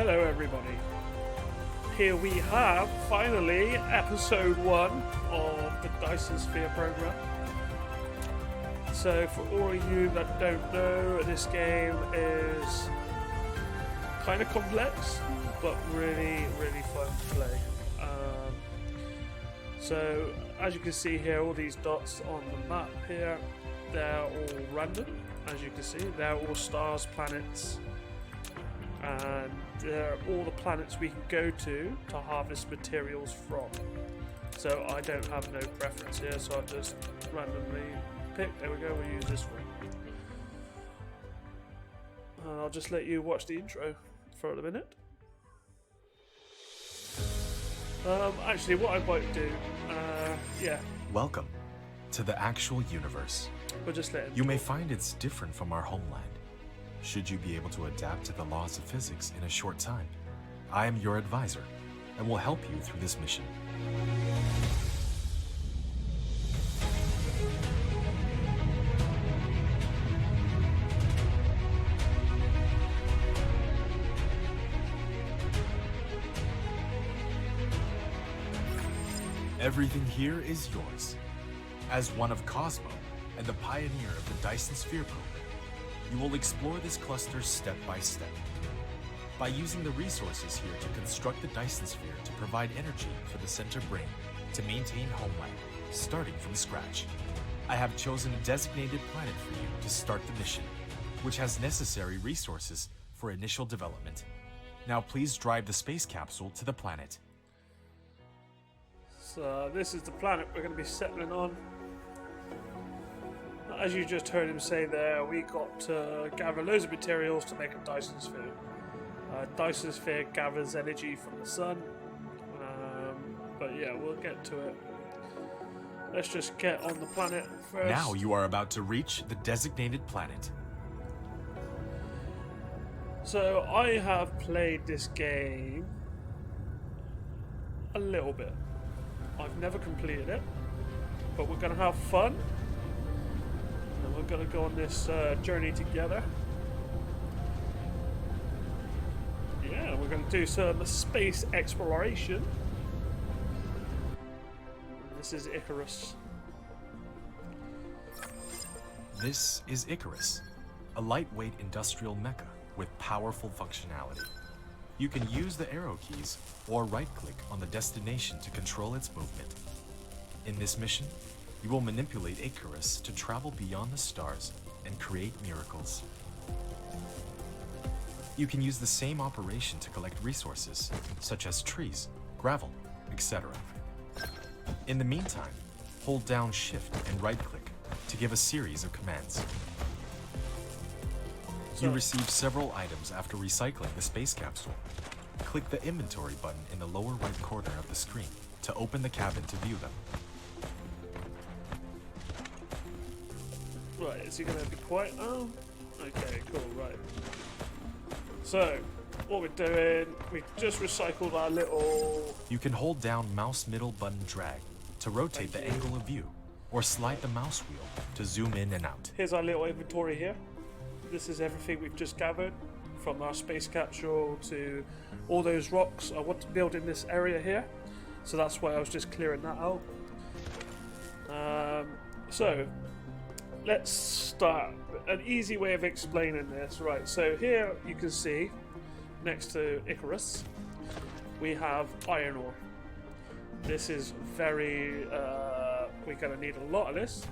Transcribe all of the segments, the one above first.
Hello everybody. Here we have finally episode 1 of the Dyson Sphere program. So for all of you that don't know, this game is kind of complex but really fun to play. So as you can see here, all these dots on the map here, they're all random. As you can see, they're all stars, planets, and they're all the planets we can go to harvest materials from. So I don't have no preference here, so I'll just randomly pick. There we go, we'll use this one. I'll just let you watch the intro for a minute. Actually, what I might do, Welcome to the actual universe. we'll just let him You may talk. find it's different from our homeland. Should you be able to adapt to the laws of physics in a short time, I am your advisor and will help you through this mission. Everything here is yours. As one of Cosmo and the pioneer of the Dyson Sphere program, you will explore this cluster step by step. By using the resources here to construct the Dyson Sphere to provide energy for the center brain to maintain homeland, starting from scratch. I have chosen a designated planet for you to start the mission, which has necessary resources for initial development. Now please drive the space capsule to the planet. So this is the planet we're going to be settling on. As you just heard him say there, we got to gather loads of materials to make a Dyson Sphere. Dyson Sphere gathers energy from the sun. But yeah, we'll get to it. Let's just get on the planet first. Now you are about to reach the designated planet. So I have played this game a little bit. I've never completed it, but we're going to have fun. And we're going to go on this journey together. Yeah, we're going to do some space exploration. This is Icarus. This is Icarus, a lightweight industrial mecha with powerful functionality. You can use the arrow keys or right-click on the destination to control its movement. In this mission, you will manipulate Icarus to travel beyond the stars and create miracles. You can use the same operation to collect resources, such as trees, gravel, etc. In the meantime, hold down Shift and right-click to give a series of commands. You receive several items after recycling the space capsule. Click the inventory button in the lower right corner of the screen to open the cabin to view them. Right, is he going to be quiet now? Okay, cool, right. So, what we're doing, we just recycled our little... You can hold down mouse middle button drag to rotate the angle of view, or slide the mouse wheel to zoom in and out. Here's our little inventory here. This is everything we've just gathered, from our space capsule to all those rocks I want to build in this area here. So that's why I was just clearing that out. So let's start. An easy way of explaining this, right? So here you can see next to Icarus we have iron ore. This is very we're going to need a lot of this.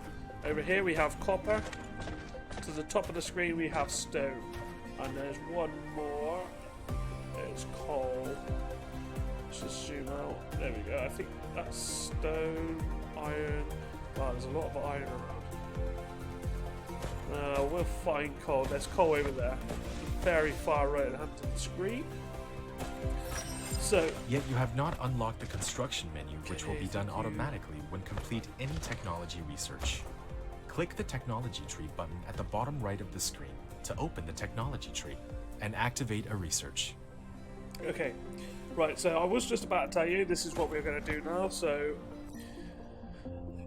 Over here we have copper. To the top of the screen we have stone, and there's one more. It's coal. Let's just zoom out. There we go. I think that's stone, iron. Wow, there's a lot of iron around. We'll find coal. There's coal over there, very far right hand of the screen. So, Yet you have not unlocked the construction menu, which will be done automatically when complete any technology research. Click the technology tree button at the bottom right of the screen to open the technology tree and activate a research. okay, right. So I was just about to tell you this is what we're going to do now. So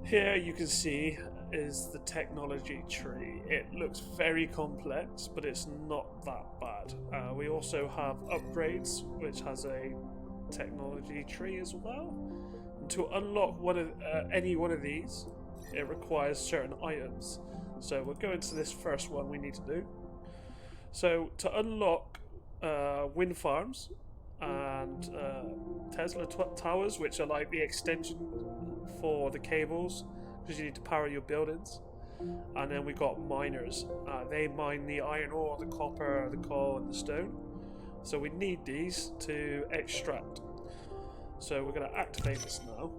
here you can see is the technology tree. It looks very complex, but it's not that bad. We also have upgrades, which has a technology tree as well. And to unlock any one of these, it requires certain items. So we'll go into this first one we need to do. So to unlock wind farms and Tesla towers, which are like the extension for the cables, because you need to power your buildings. And then we got miners. They mine the iron ore, the copper, the coal, and the stone. So we need these to extract. So we're going to activate this now.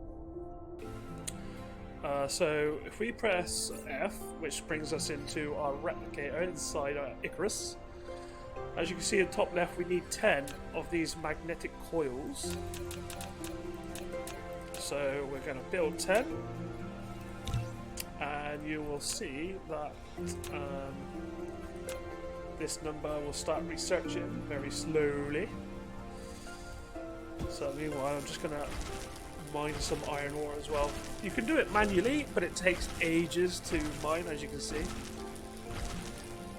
So if we press F, which brings us into our replicator inside our Icarus, as you can see in the top left, we need 10 of these magnetic coils. So we're going to build 10, and you will see that this number will start researching very slowly. So meanwhile, I'm just going to mine some iron ore as well. You can do it manually, but it takes ages to mine, as you can see.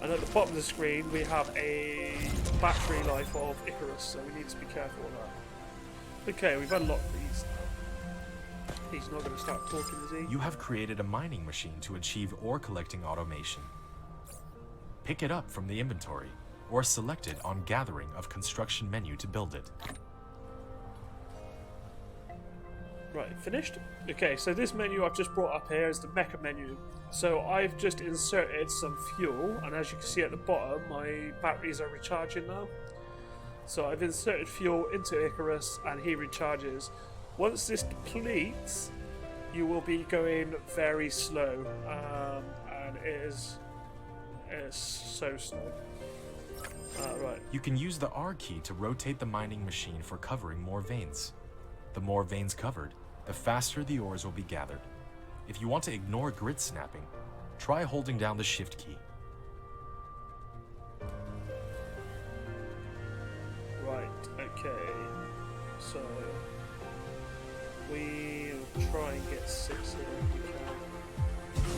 And at the bottom of the screen, we have a battery life of Icarus, so we need to be careful of that. Okay, we've unlocked these now. He's not going to start talking, is he? You have created a mining machine to achieve ore collecting automation. Pick it up from the inventory, or select it on Gathering of Construction menu to build it. Right, finished? Okay, so this menu I've just brought up here is the mecha menu. So I've just inserted some fuel, and as you can see at the bottom, my batteries are recharging now. So I've inserted fuel into Icarus, and he recharges. Once this depletes, you will be going very slow, and it is so slow. Right. You can use the R key to rotate the mining machine for covering more veins. The more veins covered, the faster the ores will be gathered. If you want to ignore grid snapping, try holding down the Shift key. Right, okay. So we'll try and get 6 here if we can.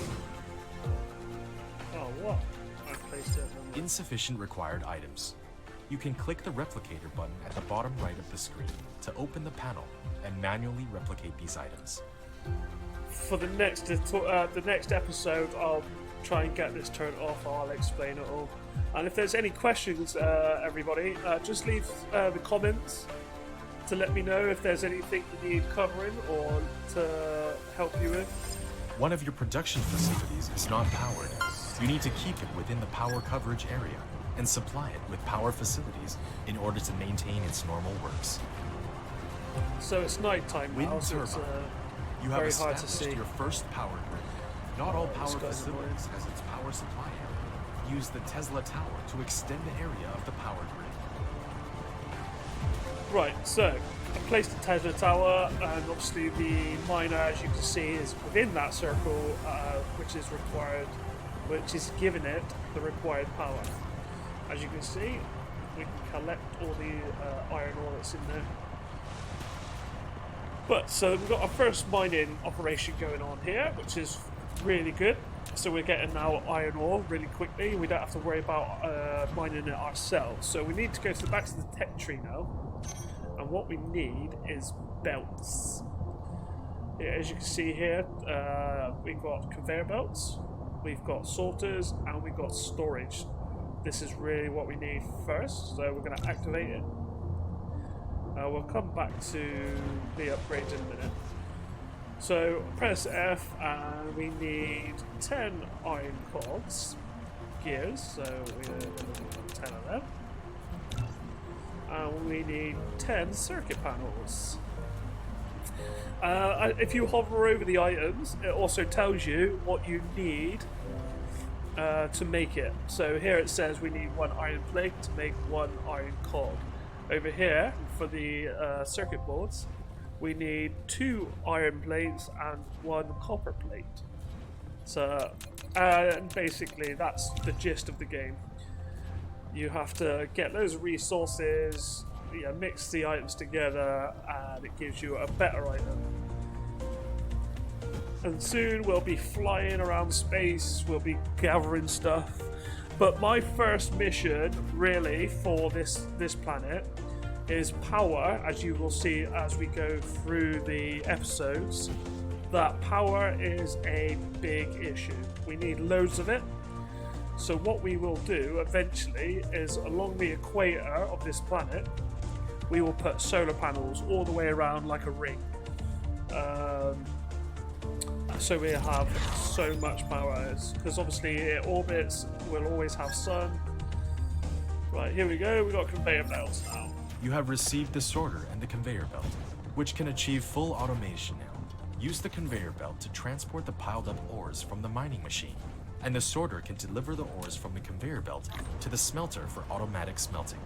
Oh, what? I placed it on Insufficient required items. You can click the Replicator button at the bottom right of the screen to open the panel and manually replicate these items. For the next episode, I'll try and get this turned off. I'll explain it all. And if there's any questions, everybody, just leave the comments to let me know if there's anything you need covering or to help you with. One of your production facilities is not powered. You need to keep it within the power coverage area and supply it with power facilities in order to maintain its normal works. So it's night time now, Wind so it's turbine. You have very hard to established see. your first power grid. Not all power this guy's facilities has its power supply area. Use the Tesla tower to extend the area of the power grid. Right, so I placed the Tesla tower, and obviously the miner, as you can see, is within that circle, which is required, which is giving it the required power. As you can see, we can collect all the iron ore that's in there. But so we've got our first mining operation going on here, which is really good. So we're getting now iron ore really quickly. We don't have to worry about mining it ourselves. So we need to go back to the tech tree now. And what we need is belts. Yeah, as you can see here, we've got conveyor belts, we've got sorters, and we've got storage. This is really what we need first, so we're going to activate it. We'll come back to the upgrades in a minute. So press F, and we need 10 iron cogs, gears, so we have 10 of them. And we need 10 circuit panels. If you hover over the items, it also tells you what you need to make it. So here it says we need 1 iron plate to make 1 iron cog. Over here, for the circuit boards, we need 2 iron plates and 1 copper plate. So, and basically that's the gist of the game. You have to get those resources, mix the items together, and it gives you a better item. And soon we'll be flying around space, we'll be gathering stuff. But my first mission, really, for this planet is power, as you will see as we go through the episodes. That power is a big issue. We need loads of it. So what we will do eventually is along the equator of this planet, we will put solar panels all the way around like a ring. So we have so much power, because obviously it orbits, we'll always have sun. Right, here we go, we got conveyor belts now. You have received the sorter and the conveyor belt, which can achieve full automation now. Use the conveyor belt to transport the piled up ores from the mining machine, and the sorter can deliver the ores from the conveyor belt to the smelter for automatic smelting.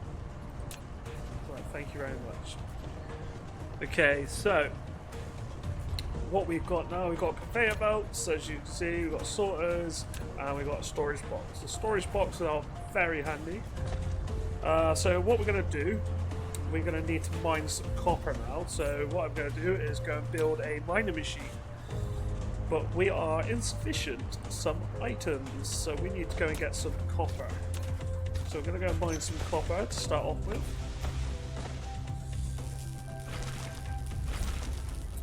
Right, thank you very much. Okay, so what we've got now, we've got conveyor belts, as you can see, we've got sorters, and we've got a storage box. The storage boxes are very handy. So what we're going to do, we're going to need to mine some copper now. So what I'm going to do is go and build a mining machine. But we are insufficient some items, so we need to go and get some copper. So we're going to go and mine some copper to start off with.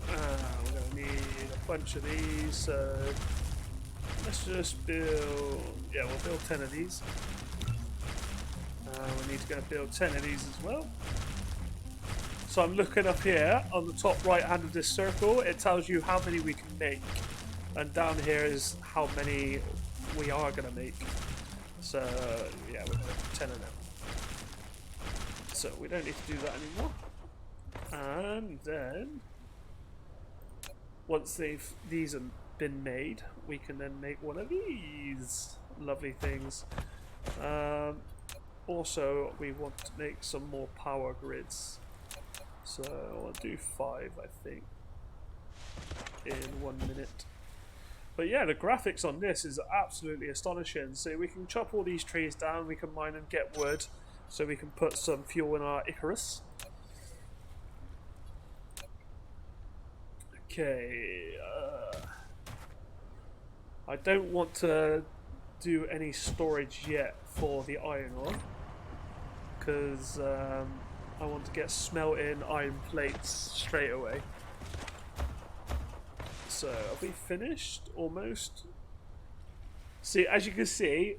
We're going to need a bunch of these, so let's just build, yeah, we'll build 10 of these. We need to go and build 10 of these as well. So I'm looking up here on the top right hand of this circle, it tells you how many we can make. And down here is how many we are going to make. So yeah, we're going to have 10 of them. So we don't need to do that anymore. And then once these have been made, we can then make one of these lovely things. Also, we want to make some more power grids. So I'll do 5, I think, in 1 minute. But yeah, the graphics on this is absolutely astonishing. So we can chop all these trees down, we can mine and get wood, so we can put some fuel in our Icarus. Okay, I don't want to do any storage yet for the iron ore, because I want to get smelting iron plates straight away. So, are we finished? Almost? See, as you can see,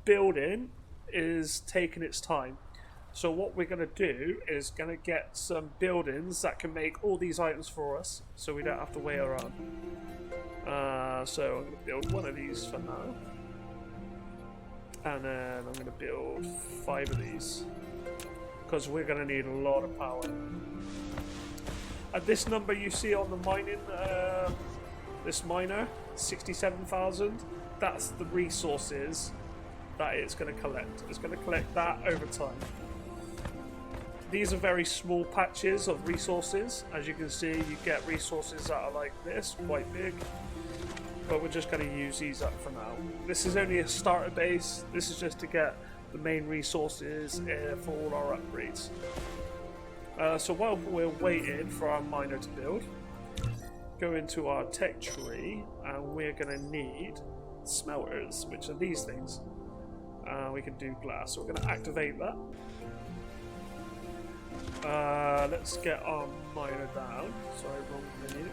building is taking its time. So what we're going to do is going to get some buildings that can make all these items for us, so we don't have to wait around. So I'm going to build one of these for now. And then I'm going to build 5 of these, because we're going to need a lot of power. At this number you see on the mining, this miner, 67,000, that's the resources that it's going to collect. It's going to collect that over time. These are very small patches of resources. As you can see, you get resources that are like this, quite big. But we're just going to use these up for now. This is only a starter base. This is just to get the main resources for all our upgrades. So while we're waiting for our miner to build, go into our tech tree, and we're going to need smelters, which are these things. We can do glass, so we're going to activate that. Let's get our miner down. Sorry, wrong menu.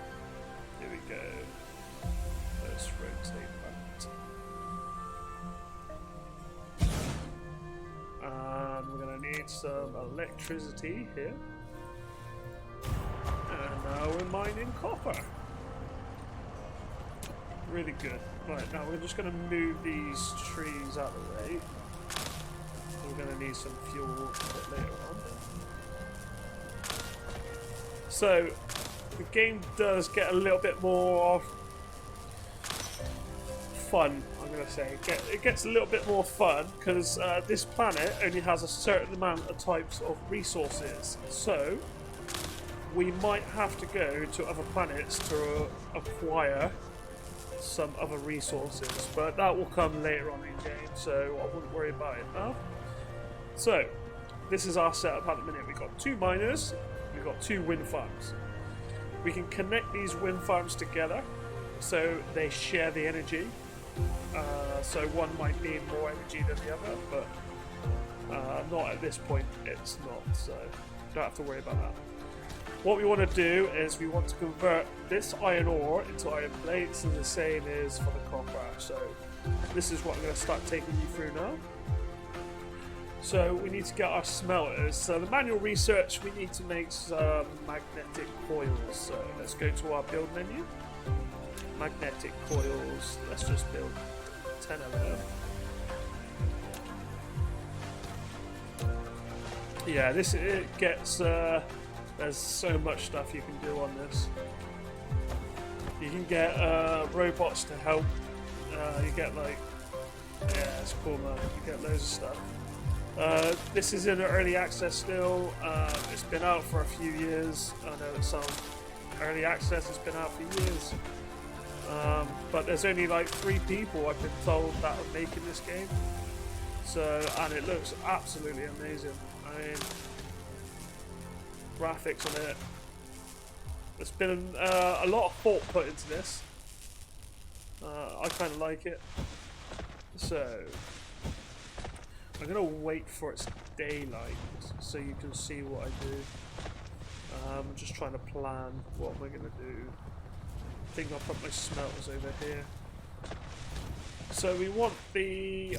Here we go. Let's rotate that. And we're going to need some electricity here. And now we're mining copper. Really good. Right, now we're just going to move these trees out of the way. We're going to need some fuel a bit later on. So, the game does get a little bit more fun, I'm going to say. It gets a little bit more fun because this planet only has a certain amount of types of resources. So, we might have to go to other planets to acquire some other resources, but that will come later on in the game, so I wouldn't worry about it now. So, this is our setup at the minute. We've got 2 miners, we've got 2 wind farms. We can connect these wind farms together so they share the energy. So one might need more energy than the other, but not at this point. It's not, so don't have to worry about that. What we want to do is we want to convert this iron ore into iron plates, and the same is for the copper. So this is what I'm going to start taking you through now. So we need to get our smelters. So the manual research, we need to make some magnetic coils. So let's go to our build menu. Magnetic coils. Let's just build 10 of them. Yeah, this it gets. There's so much stuff you can do on this. You can get robots to help. You get like, yeah, it's cool, man. You get loads of stuff. This is in early access still. It's been out for a few years. I know it sounds early access. It's been out for years. But there's only like 3 people I've been told that are making this game. So, and it looks absolutely amazing. I mean, graphics on it. There's been a lot of thought put into this. I kind of like it. So, I'm gonna wait for its daylight so you can see what I do. I'm just trying to plan what am I gonna do. I think I'll put my smelters over here. So we want the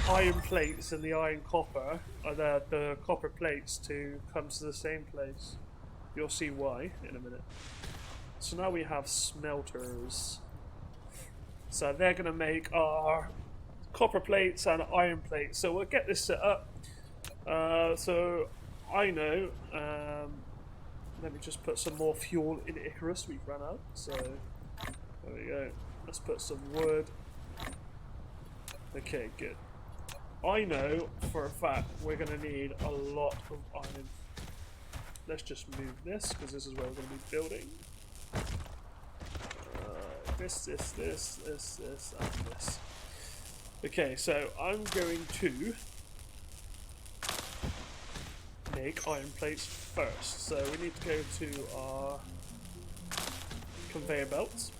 iron plates and the iron copper, or the copper plates, to come to the same place. You'll see why in a minute. So now we have smelters. So they're going to make our copper plates and iron plates. So we'll get this set up. So I know. Let me just put some more fuel in Icarus. We've run out. So there we go. Let's put some wood. Okay, good. I know for a fact we're going to need a lot of iron. Let's just move this because this is where we're going to be building. This, and this. Okay, so I'm going to make iron plates first. So we need to go to our conveyor belts.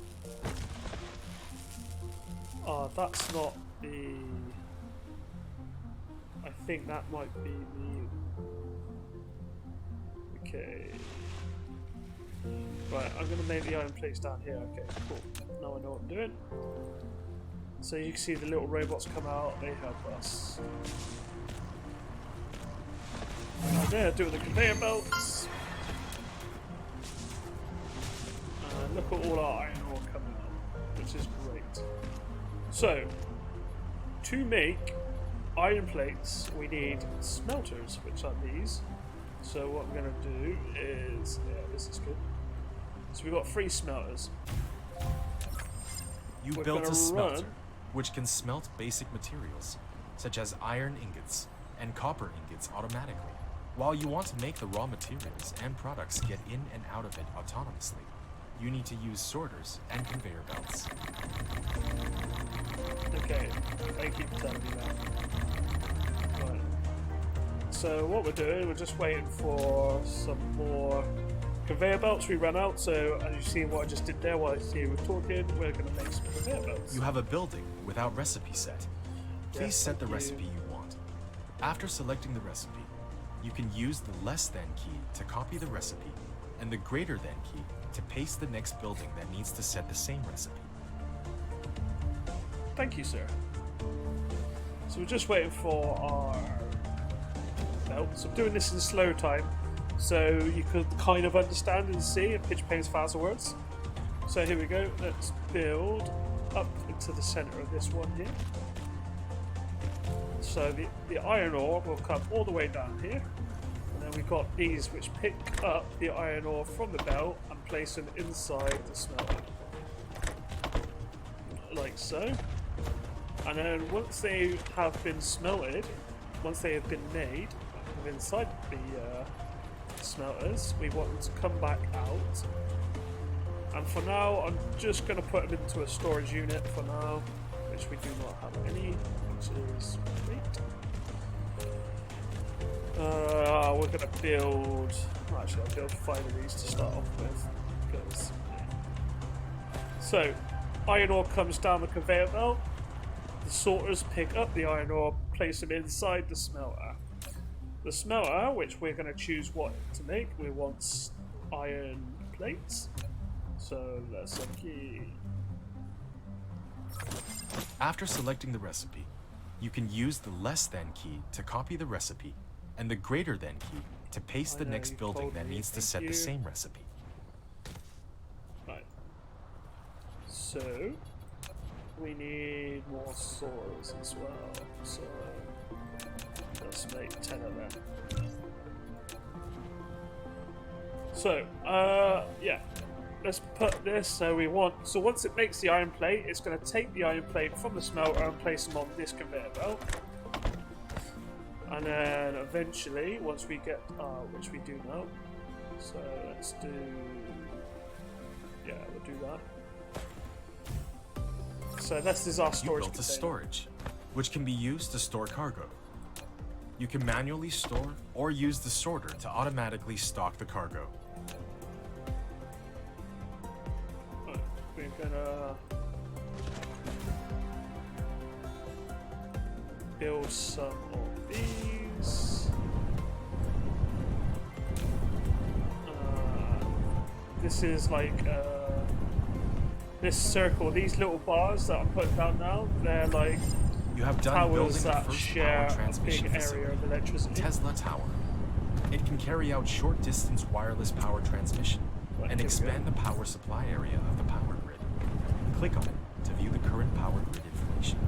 That's not the... I think that might be the... Okay. Right, I'm going to make the iron plates down here. Okay, cool. Now I know what I'm doing. So you can see the little robots come out, they help us. And they're doing the conveyor belts. And look at all our iron ore coming out, which is great. So, to make iron plates, we need smelters, which are these. So what I'm going to do is, yeah, this is good. So we've got 3 smelters. You built a smelter, which can smelt basic materials, such as iron ingots and copper ingots automatically. While you want to make the raw materials and products get in and out of it autonomously, you need to use sorters and conveyor belts. Okay, thank you for telling me that. Right. So what we're doing, we're just waiting for some more conveyor belts. We ran out, so as you see what I just did there while you were talking, we're going to make some conveyor belts. You have a building without recipe set. Please set the recipe you want. After selecting the recipe, you can use the less than key to copy the recipe and the greater than key to paste the next building that needs to set the same recipe. Thank you, sir. So we're just waiting for our belts. I'm doing this in slow time, so you could kind of understand and see if pitch paints faster words. So here we go. Let's build up into the center of this one here. So the iron ore will come all the way down here. And then we've got these which pick up the iron ore from the belt and place them inside the smelter. Like so. And then once they have been smelted, once they have been made inside the smelters, we want them to come back out. And for now, I'm just going to put them into a storage unit for now, which we do not have any, which is great. We're going to build... Actually, I'll build 5 of these to start off with. Because, so, iron ore comes down the conveyor belt, the sorters pick up the iron ore, place them inside the smelter. The smelter, which we're going to choose what to make, we want iron plates. So let's key. After selecting the recipe, you can use the less than key to copy the recipe and the greater than key to paste the next building that needs to set the same recipe. Right. So we need more swords as well. So let's make 10 of them. So, yeah. Let's put this, so once it makes the iron plate, it's going to take the iron plate from the smelter and place them on this conveyor belt. And then eventually, once we get, which we do now, so let's do, yeah, we'll do that. So this is our storage You built a storage, which can be used to store cargo. You can manually store or use the sorter to automatically stock the cargo. We're gonna build some of these. This is like this circle, these little bars that I'm putting down now, they're like you have done towers building that the first share power transmission a big area of electricity. Tesla Tower. It can carry out short-distance wireless power transmission and expand the power supply area of the power grid. Click on it to view the current power grid information.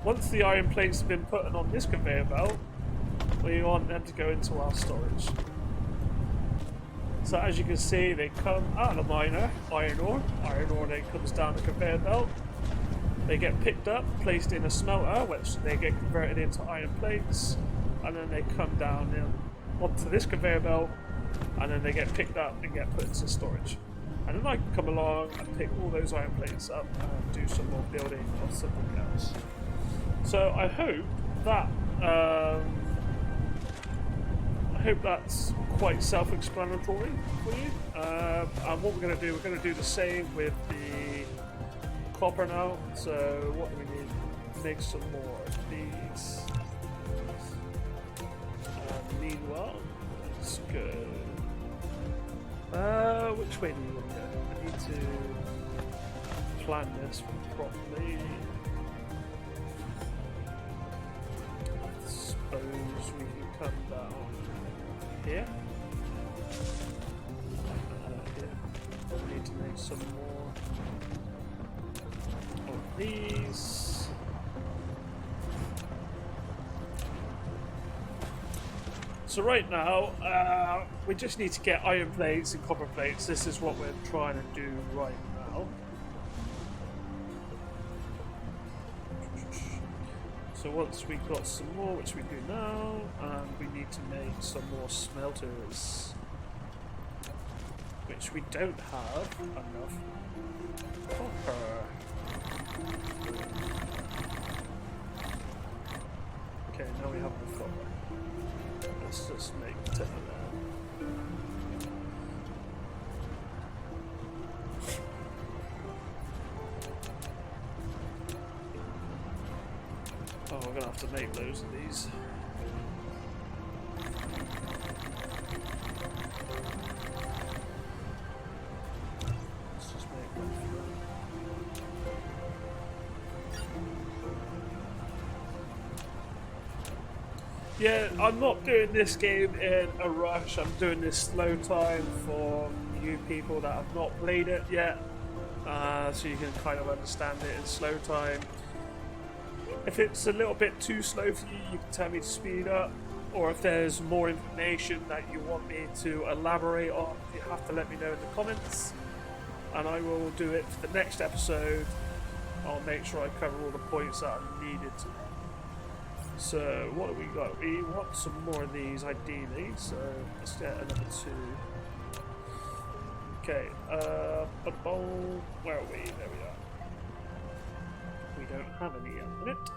Once the iron plates have been put on this conveyor belt, we want them to go into our storage. So as you can see, they come out of the miner, iron ore then comes down the conveyor belt. They get picked up, placed in a smelter, which they get converted into iron plates, and then they come down onto this conveyor belt, and then they get picked up and get put into storage. And then I can come along and pick all those iron plates up and do some more building of something else. So I hope that that's quite self-explanatory for you. And what we're going to do, we're going to do the same with the copper now. So what do we need? Make some more of these. And meanwhile, let's go. Which way do we want to go? We need to plan this properly. I suppose we can come down here. Yeah. We need to make some more of these. So right now, we just need to get iron plates and copper plates. This is what we're trying to do right now. So once we've got some more, which we do now, and we need to make some more smelters, which we don't have enough copper. Okay, now we have enough copper. Let's just make 10 of that. Oh, we're gonna have to make loads of these. Let's just make one for them. Yeah, I'm not doing this game in a rush. I'm doing this slow time for you people that have not played it yet, so you can kind of understand it in slow time. If it's a little bit too slow for you, you can tell me to speed up, or if there's more information that you want me to elaborate on, you have to let me know in the comments, and I will do it for the next episode. I'll make sure I cover all the points that are needed to. So what do we got? We want some more of these ideally, so let's get another 2. Okay, where are we? There we are. We don't have any at the minute.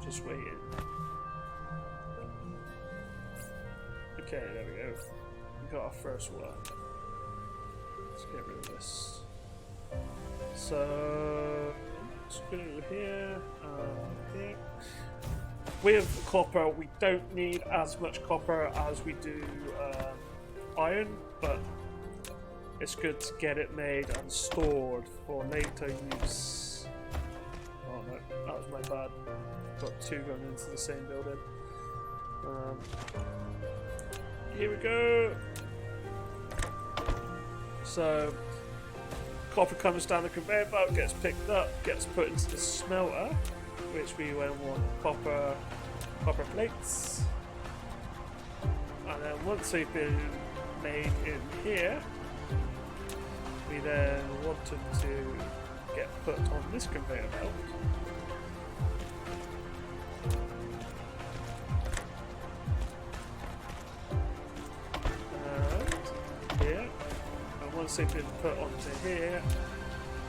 Just waiting. Okay, there we go. We got our first one. Let's get rid of this. So let's go here and here. With copper, we don't need as much copper as we do iron, but it's good to get it made and stored for later use. Oh no, that was my bad. Got two going into the same building. Here we go. So copper comes down the conveyor belt, gets picked up, gets put into the smelter, which we then want copper plates. And then once they've been made in here, we then want them to get put on this conveyor belt. And here. And once they've been put onto here,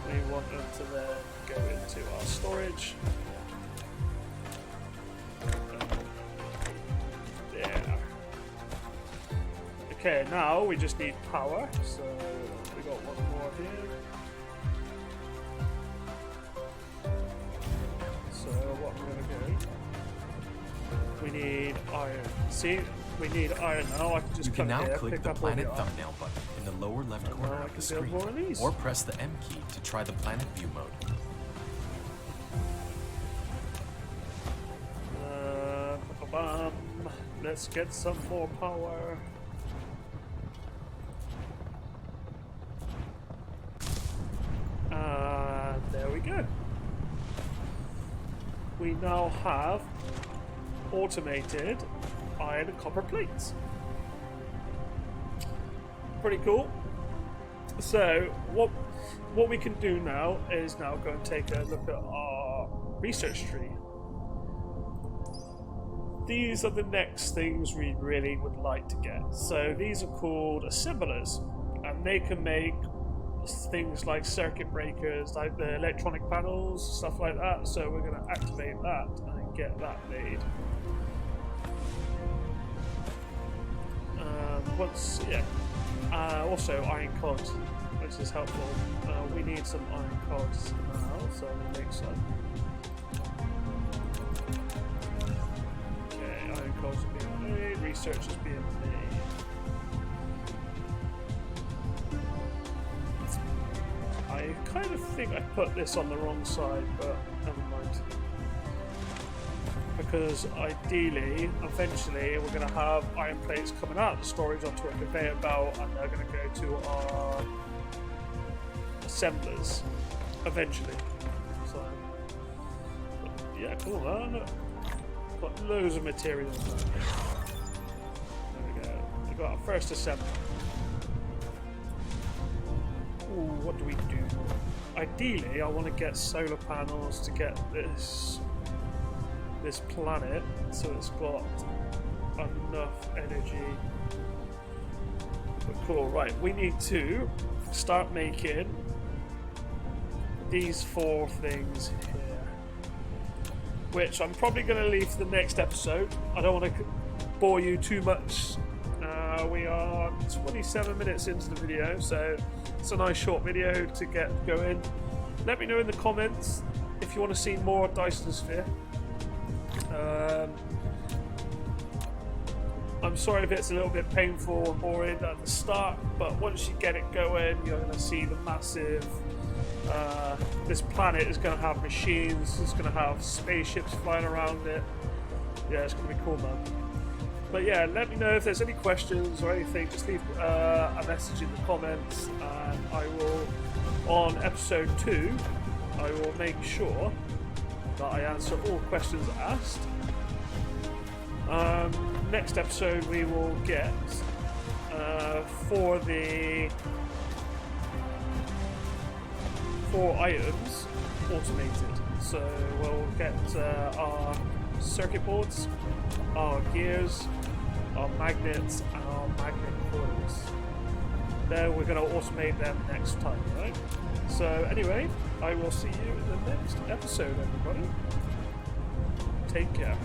we want them to then go into our storage. There. Okay, now we just need power, so we got one more here. So what we're going to do, we need iron. See, we need iron now. I can just You can now here, click the planet thumbnail button in the lower left corner of the screen, or press the M key to try the planet view mode. Let's get some more power. There we go. We now have automated iron and copper plates. Pretty cool. So what we can do now is now go and take a look at our research tree. These are the next things we really would like to get. So these are called assemblers, and they can make things like circuit breakers, like the electronic panels, stuff like that. So we're going to activate that and get that made. Also iron cogs, which is helpful. We need some iron cogs now, so we'll make some. Iron cogs are being made, research is being made. I kind of think I put this on the wrong side, but never mind. Because ideally, eventually, we're going to have iron plates coming out of the storage onto a conveyor belt, and they're going to go to our assemblers eventually. So, yeah, cool, man. Got loads of materials. There we go. We got our first assembly. Ooh, what do we do? Ideally, I want to get solar panels to get this planet, so it's got enough energy. But cool, right? We need to start making these 4 things here, which I'm probably going to leave for the next episode. I don't want to bore you too much. We are 27 minutes into the video, so it's a nice short video to get going. Let me know in the comments if you want to see more Dyson Sphere. I'm sorry if it's a little bit painful and boring at the start, but once you get it going, you're going to see the massive... this planet is going to have machines, it's going to have spaceships flying around it. Yeah, it's going to be cool, man. But yeah, let me know if there's any questions or anything. Just leave a message in the comments, and I will, on episode 2, I will make sure that I answer all questions asked. Next episode we will get for the 4 items automated. So we'll get our circuit boards, our gears, our magnets, and our magnet coils. Then we're going to automate them next time, right? So anyway, I will see you in the next episode, everybody. Take care.